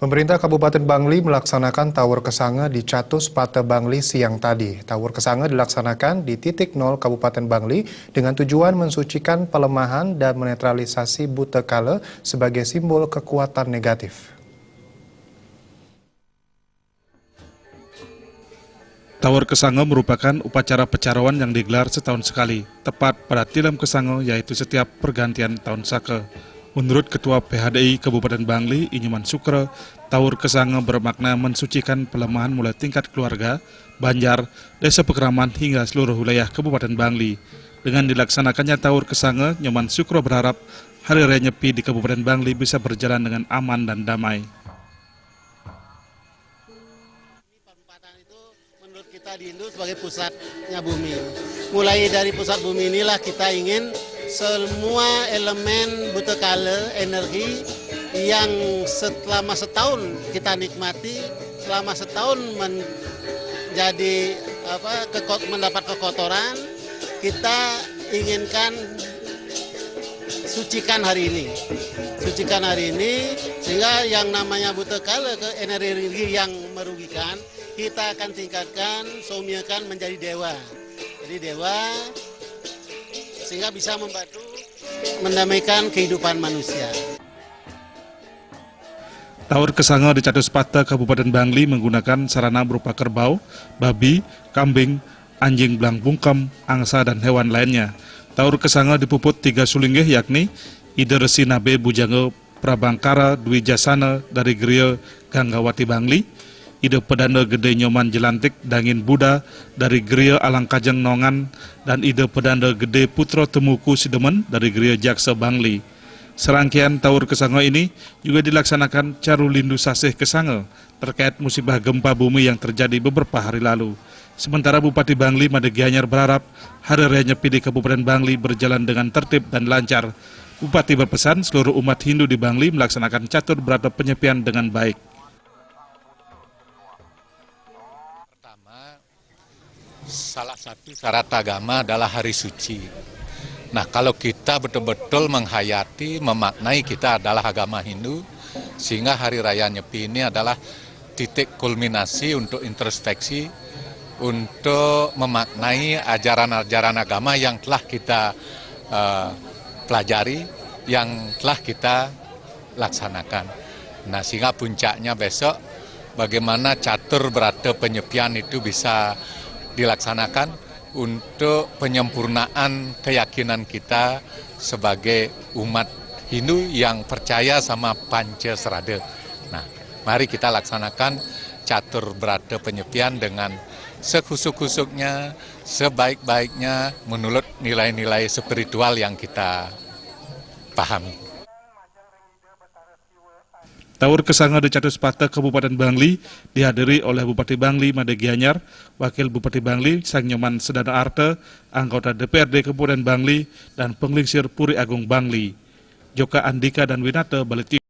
Pemerintah Kabupaten Bangli melaksanakan Tawur Kesange di Catus Pate Bangli siang tadi. Tawur Kesange dilaksanakan di titik 0 Kabupaten Bangli dengan tujuan mensucikan pelemahan dan menetralisasi buta kala sebagai simbol kekuatan negatif. Tawur Kesange merupakan upacara pecarowan yang digelar setahun sekali, tepat pada Tilem Kesange, yaitu setiap pergantian tahun Sake. Menurut Ketua PHDI Kabupaten Bangli, Inyuman Sukre, Tawur Kesange bermakna mensucikan pelemahan mulai tingkat keluarga, Banjar, Desa Pekraman hingga seluruh wilayah Kabupaten Bangli. Dengan dilaksanakannya Tawur Kesange, Nyoman Sukre berharap Hari Raya Nyepi di Kabupaten Bangli bisa berjalan dengan aman dan damai. Menurut kita di Hindu sebagai pusatnya bumi. Mulai dari pusat bumi inilah kita ingin semua elemen buta kala, energi yang selama setahun kita nikmati, selama setahun mendapat kekotoran, kita inginkan sucikan hari ini. Sucikan hari ini sehingga yang namanya buta kala ke energi yang merugikan, kita akan tingkatkan, saumiakan menjadi dewa. Jadi dewa sehingga bisa membantu mendamaikan kehidupan manusia. Tawur Kesange di Catus Pate Kabupaten Bangli menggunakan sarana berupa kerbau, babi, kambing, anjing belang bungkem, angsa, dan hewan lainnya. Tawur Kesange dipuput 3 sulinggih yakni Ide Resi Nabe Bujange Prabangkara Dwi Jasana dari Griya Ganggawati Bangli, Ide Pedanda Gede Nyoman Jelantik Dangin Buddha dari Griya Alangkajeng Nongan, dan Ide Pedanda Gede Putra Temuku Sidemen dari Griya Jaksa Bangli. Serangkaian Tawur Kesange ini juga dilaksanakan Caru Lindu Sasih Kesange terkait musibah gempa bumi yang terjadi beberapa hari lalu. Sementara Bupati Bangli Made Gianyar berharap Hari Raya Nyepi di Kabupaten Bangli berjalan dengan tertib dan lancar. Bupati berpesan seluruh umat Hindu di Bangli melaksanakan catur berata penyepian dengan baik. Salah satu syarat agama adalah hari suci. Nah, kalau kita betul-betul menghayati, memaknai kita adalah agama Hindu, sehingga Hari Raya Nyepi ini adalah titik kulminasi untuk introspeksi, untuk memaknai ajaran-ajaran agama yang telah kita pelajari, yang telah kita laksanakan. Nah, sehingga puncaknya besok, bagaimana catur berata penyepian itu bisa dilaksanakan untuk penyempurnaan keyakinan kita sebagai umat Hindu yang percaya sama Pancasrada. Nah, mari kita laksanakan catur berata penyepian dengan sekusuk-kusuknya, sebaik-baiknya menurut nilai-nilai spiritual yang kita pahami. Tawur Kesange di Catus Pate Kabupaten Bangli dihadiri oleh Bupati Bangli Made Gianyar, Wakil Bupati Bangli Sang Nyoman Sedana Arte, anggota DPRD Kabupaten Bangli, dan Penglingsir Puri Agung Bangli. Joka Andika dan Winata, Bali TV.